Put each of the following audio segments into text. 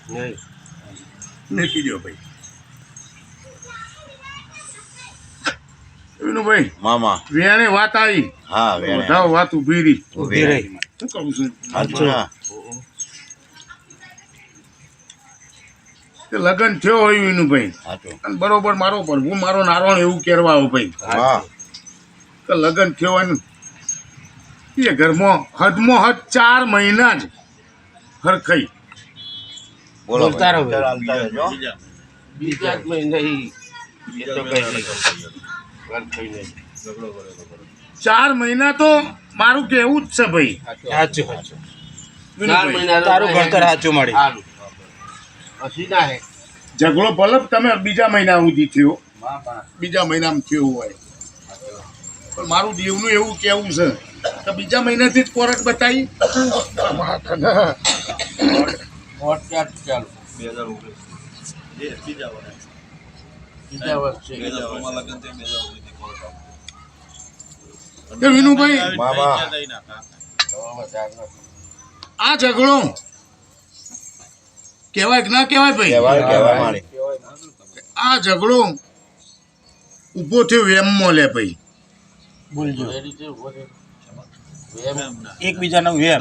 નહીં મૂકી દો ભાઈ. વિનુભાઈ મામા વેણે વાત આવી. હા વેણે વધાવો વાત ઊભી રહી. ઊભી રહી. શું કહું છું હાચું. કે લગ્ન થયો હોય વિનુભાઈ હાચું. અને બરોબર મારો પ્રભુ મારો નારાયણ એવું કહેવા આવો ભાઈ હા કે લગ્ન થયો હોય ને એ ઘરમાં હદમાં હદ 4 મહિના જ હરખાઈ. બોલો બોલતા રહો. ભાઈ. ચાલતા રહેજો. બીજા જ મહિને ઈ એ તો કઈ નહીં વાત થઈ નહીં 4 મહિના તો મારું કેવું જ છે ભાઈ. સાચું સાચું 4 વિનુભાઈ, મહિના તારું ભણતર સાચું મળી. સારું પછી ના હે ઝઘડો ભલે તમે બીજા મહિના સુધી થયો બીજા મહિનામાં થયો હોય પણ મારું દેવનું એવું કેવું છે કે બીજા મહિનાથી જ કોરટ બતાવી. પોડકાસ્ટ ચાલુ બીજા વર્ષે કે વિનુભાઈ મામા આ ઝઘડો કહેવાય કે ના કહેવાય ભાઈ? કહેવાય કહેવાય મારી. આ ઝઘડો ઊભો થયો વેમમાં લે ભાઈ. બોલજો એ રીતે ઉભો થયો. એકબીજાનો વેર.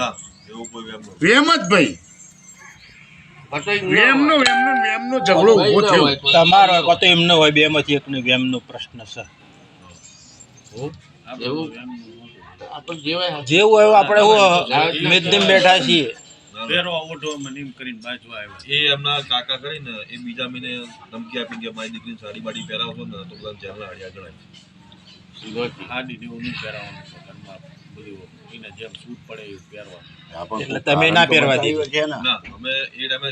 વેમ જ ભાઈ. બતાઈ ન વેમનો હોય. વેમનો ઝઘડો ઊભો થયો. તમારો હોય તો એમનો હોય, બે માંથી એકનો વેમનો પ્રશ્ન છે. એવું આપણે જેવાય જેવું હોય આપણે મેદમ બેઠા છીએ. એ એમના કાકા કરીને એ બીજા મહિને ધમકી આપી કે મારી દીકરીને સાડી બાડી પહેરાવશો ને તો બધા જેલના હળિયા ગણાય. એટલે તમે ના પહેરવા દે. છે ને ના અમે એ ટાઈમે